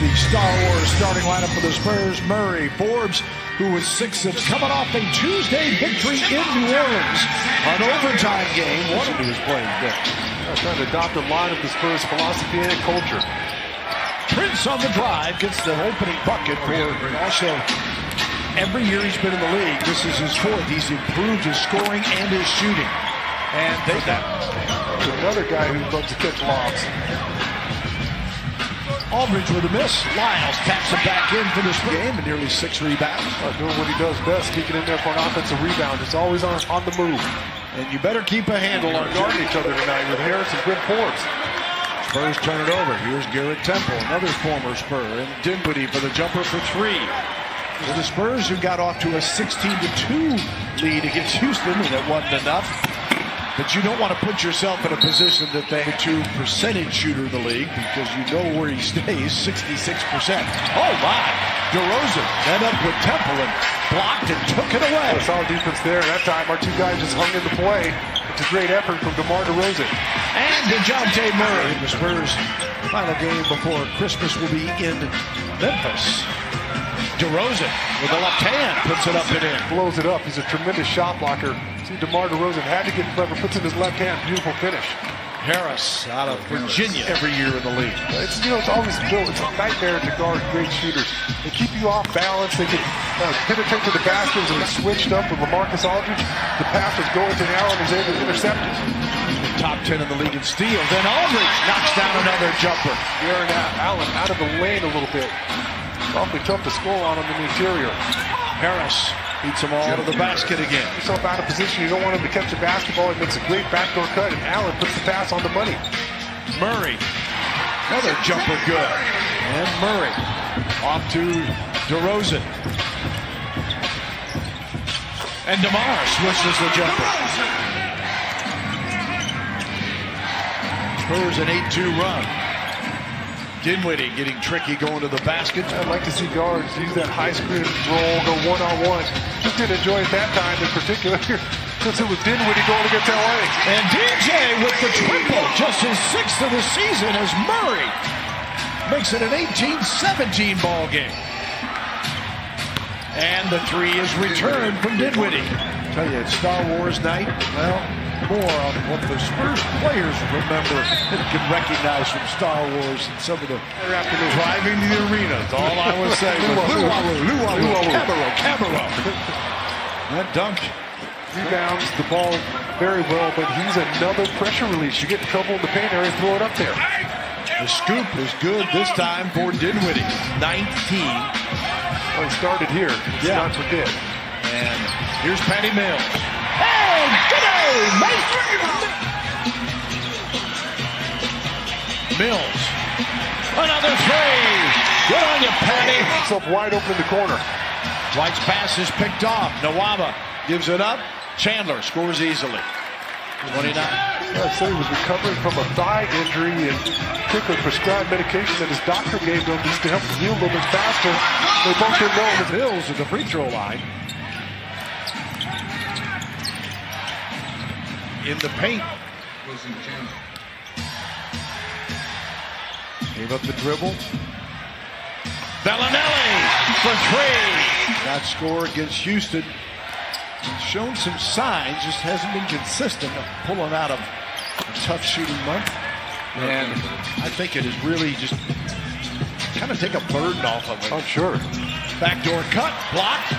the Star Wars starting lineup for the Spurs. Murray, Forbes, who was 6 coming off a Tuesday victory in New Orleans. An overtime game. One of his playing good. Trying to adopt a line of the Spurs philosophy and culture. Prince on the drive gets the opening bucket for also every year he's been in the league. This is his fourth. He's improved his scoring and his shooting. And they got another guy who loves to catch lobs. Aldridge with a miss. Lyles taps him back in for this game and nearly 6 rebounds. Doing what he does best, sneaking in there for an offensive rebound. It's always on the move. And you better keep a handle on guarding each other tonight with Harris and Brent Forbes. Spurs turn it over. Here's Garrett Temple, another former Spur, and Dinwiddie for the jumper for 3. For the Spurs, who got off to a 16-2 lead against Houston, and it wasn't enough. But you don't want to put yourself in a position that they have a 2% shooter in the league, because you know where he stays, 66%. Oh my! DeRozan ended up with Temple and blocked and took it away. Solid defense there. That time, our two guys just hung into play. It's a great effort from DeMar DeRozan. And DeJounte Murray. The Spurs' final game before Christmas will be in Memphis. DeRozan with the left hand puts it up and in. Blows it up. He's a tremendous shot blocker. See, DeMar DeRozan had to get clever. Puts in his left hand. Beautiful finish. Harris out of Virginia every year in the league. It's always built. It's a nightmare to guard great shooters. They keep you off balance. They can penetrate to the basket. And they switched up with LaMarcus Aldridge. The pass was going to Allen. He's able to intercept it. Top 10 in the league in steals. Then Aldridge knocks down another jumper. Aaron Allen out of the lane a little bit. It's awfully tough to score on him in the interior. Harris beats them all to the basket again. Yourself out of position. You don't want him to catch the basketball. He makes a great backdoor cut, and Allen puts the pass on the money. Murray, another jumper good. And Murray off to DeRozan. And DeMar switches the jumper. Spurs an 8-2 run. Dinwiddie getting tricky going to the basket. I'd like to see guards use that high screen roll, go one-on-one. Just didn't enjoy it that time in particular, since it was Dinwiddie going against LA. And DJ with the triple, just his 6th of the season as Murray makes it an 18-17 ball game. And the 3 is returned from Dinwiddie. I tell you, it's Star Wars night. Well, more on what the Spurs players remember and can recognize from Star Wars and some of the driving to the arena. That's all I was saying. Camero. That dunk. Rebounds the ball very well, but he's another pressure release. You get in trouble in the paint area, throw it up there. The scoop is good this time for Dinwiddie. 19. Well, he started here. Let's not forget. And here's Patty Mills. Hey, good day, mate! Mills. Another 3. Good on you, Patty. Himself wide open in the corner. White's pass is picked off. Nawaba gives it up. Chandler scores easily. 29. I said he was recovering from a thigh injury and took a prescribed medication that his doctor gave him just to help him heal a little bit faster. They both didn't know. Mills at the free throw line. In the paint. Gave up the dribble. Bellinelli for 3. That score against Houston. Shown some signs, just hasn't been consistent of pulling out of a tough shooting month. And I think it is really just kind of take a burden off of it. I'm sure. Backdoor cut, blocked.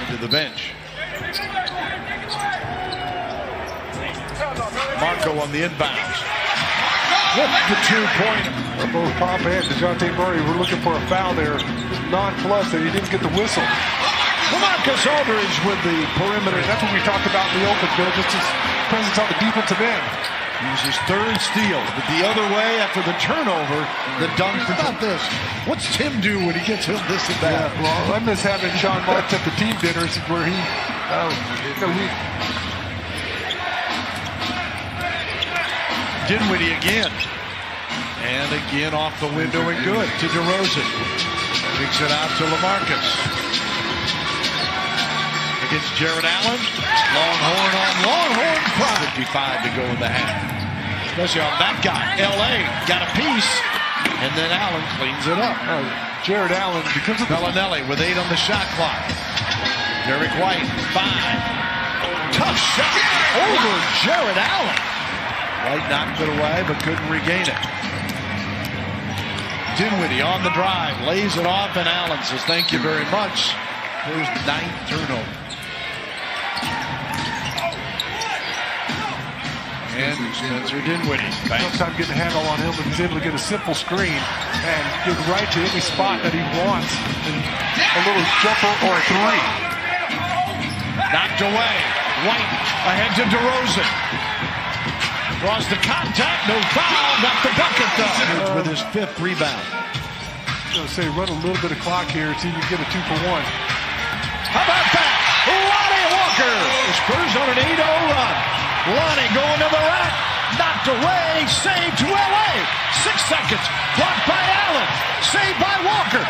Into the bench. Marco on the inbounds. With the 2-pointer. Both Pop and DeJounte Murray were looking for a foul there. Non-plus, and he didn't get the whistle. LaMarcus Aldridge with the perimeter. That's what we talked about in the open, Bill. Just his presence on the defensive end. He was his 3rd steal. But the other way after the turnover, the dunk. About this. What's Tim do when he gets him this and that? Yeah, well, I miss having Sean Marks at the team dinners where he Dinwiddie again. And again off the window and good to DeRozan. Kicks it out to LaMarcus. Against Jared Allen. Longhorn on Longhorn. 55 to go in the half. Especially on that guy. LA got a piece. And then Allen cleans it up. Jared Allen, because of Bellinelli with 8 on the shot clock. Derek White, 5. Tough shot over Jared Allen. White knocked it away, but couldn't regain it. Dinwiddie on the drive, lays it off, and Allen says, thank you very much. There's 9th turnover. And Spencer Dinwiddie. Tough time getting a handle on him, but he's able to get a simple screen and get right to any spot that he wants. And a little jumper or a 3. Knocked away. White ahead to DeRozan. Draws the contact, no foul. Got the bucket though. With his 5th rebound. I'm going to say run a little bit of clock here, see if you can get a 2-for-1. How about that? Lonnie Walker. The Spurs on an 8-0 run. Lonnie going to the rack. Knocked away. Saved to LA. 6 seconds. Blocked by Allen. Saved by Walker.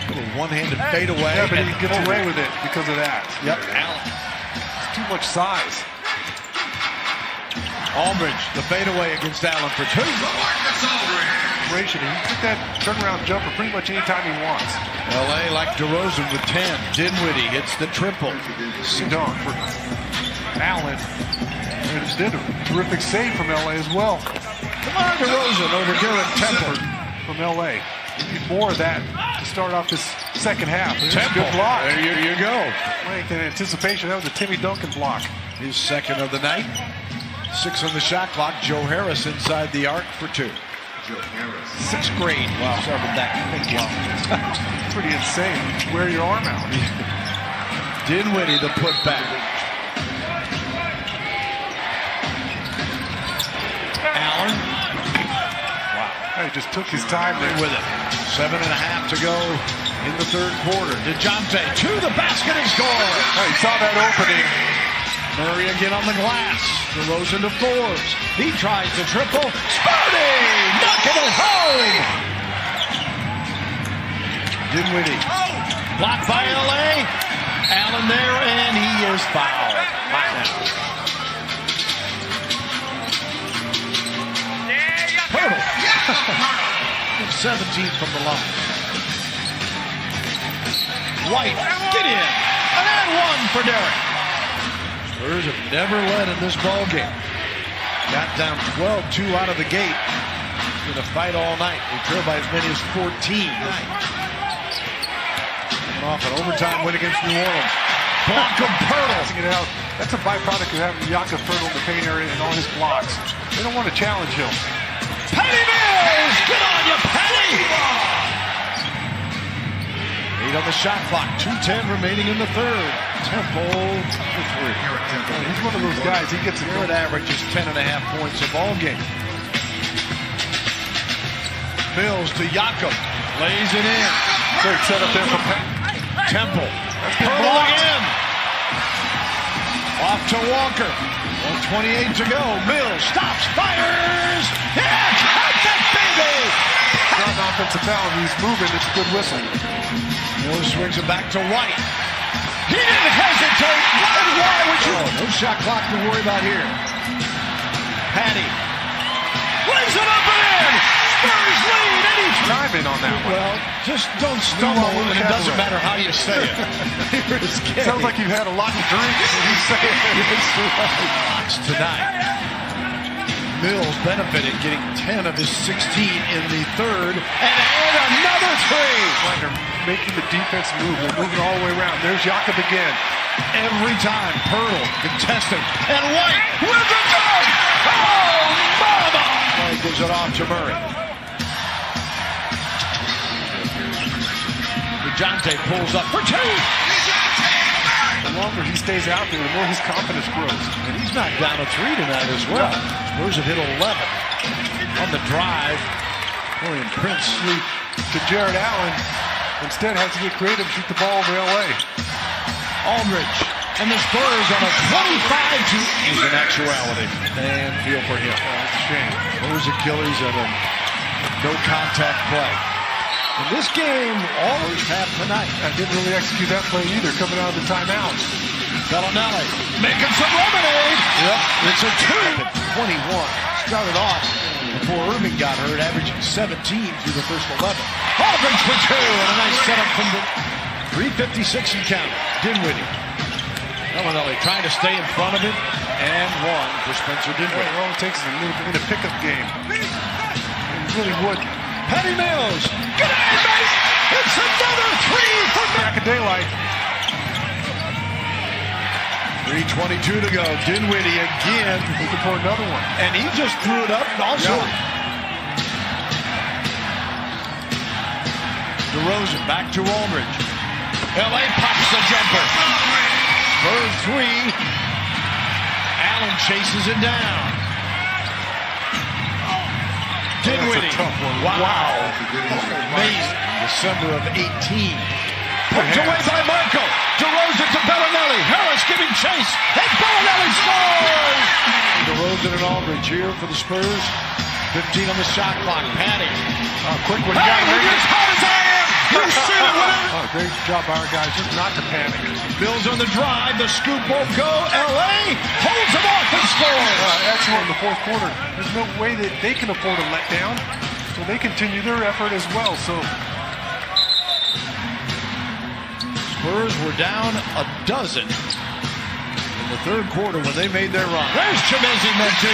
Little one-handed fade away. Yeah, but he gets away with it because of that. Yep. Allen. It's too much size. Aldridge, the fadeaway against Allen for 2. He can take that turnaround jumper pretty much anytime he wants. LA like DeRozan with 10. Dinwiddie hits the triple. Dunk for Allen. And he did a terrific save from LA as well. Come on, DeRozan over Garrett Temple. From LA. We need more of that to start off this second half. Temple. Good block. There you go. Length and anticipation. That was a Timmy Duncan block. His 2nd of the night. 6 on the shot clock. Joe Harris inside the arc for 2. 6th grade. Wow. Started that. Wow. Pretty insane. Wear your arm out. Dinwiddie the putback. Allen. Wow. He just took his time there with it. 7.5 to go in the 3rd quarter. DeJounte to the basket and score. He saw that opening. Murray again on the glass. DeRozan to Forbes. He tries to triple. Spurdy! Knocking it home! Dinwiddie. Blocked by LA. Allen there, and he is fouled. Hurdle. 17 from the line. White. Get in. And 1 for Derek. Spurs have never led in this ball game. Got down 12-2 out of the gate. In a fight all night. They trail by as many as 14. Coming off an overtime win against New Orleans. Block of Pirtle. It out. That's a byproduct of having Jakob Pirtle in the paint area and all his blocks. They don't want to challenge him. Patty Mills! Get on you, Patty! 8 on the shot clock. 2:10 remaining in the 3rd. Temple for 3. He's one of those guys. He gets it. Garrett averages 10.5 points a ball game. Mills to Jakob. Lays it in. Great setup there for Temple. Pirtle again. Off to Walker. 1:28 to go. Mills stops, fires. Yeah, got that baby. Not an offensive foul. He's moving. It's a good whistle. Mills swings it back to White. He didn't hesitate. And why would you? No shot clock to worry about here. Patty. Lays it up and in. Spurs lead. And he's timing on that one. Well, just don't stumble, and it doesn't matter how you say it. Sounds like you've had a lot to drink when you say it. Tonight, Mills benefited, getting 10 of his 16 in the 3rd, and another 3. Making the defense move. They're moving all the way around. There's Jakob again. Every time, Pirtle contesting, and White with the dunk. Oh, mama! White gives it off to Murray. DeJounte pulls up for 2. The longer he stays out there, the more his confidence grows. And he's knocked down a 3 tonight as well. Spurs have hit 11 on the drive. Dorian Prince to Jared Allen. Instead has to get creative, shoot the ball over LA. Aldridge and the Spurs on a 25-2 is an actuality. And feel for him. That's a shame. Those Achilles and a no contact play. And this game always have tonight. I didn't really execute that play either, coming out of the timeout. Bellinelli making some lemonade. Yep. It's a 2. 21. Started off before got hurt, averaging 17 through the first 11. Aldridge for two, and a nice setup from the 3:56 and count. Dinwiddie. Bellinelli trying to stay in front of it, and one for Spencer Dinwiddie. All it takes is a little bit of a pickup game. It really would. Patty Mills. Good eye, mate. It's another three for Back of daylight. 3:22 to go. Dinwiddie again. Looking for another one. And he just threw it up and also. DeRozan back to Aldridge. LA pops the jumper. Spurs three. Allen chases it down. Dinwiddie. That's a tough one. Wow. Amazing. December of 18. Put away by Marco. DeRozan to Bellinelli. Harris giving chase. And Bellinelli scores! DeRozan and Aldridge here for the Spurs. 15 on the shot clock. Patty. Quick one. Patty, you're as hot as I am. You see it, whatever. Great job by our guys. Just not to panic. Bills on the drive. The scoop won't go. LA holds him off and scores. Excellent in the fourth quarter. There's no way that they can afford a letdown. So they continue their effort as well. So Spurs were down a dozen in the third quarter when they made their run. There's Chimezie Metu.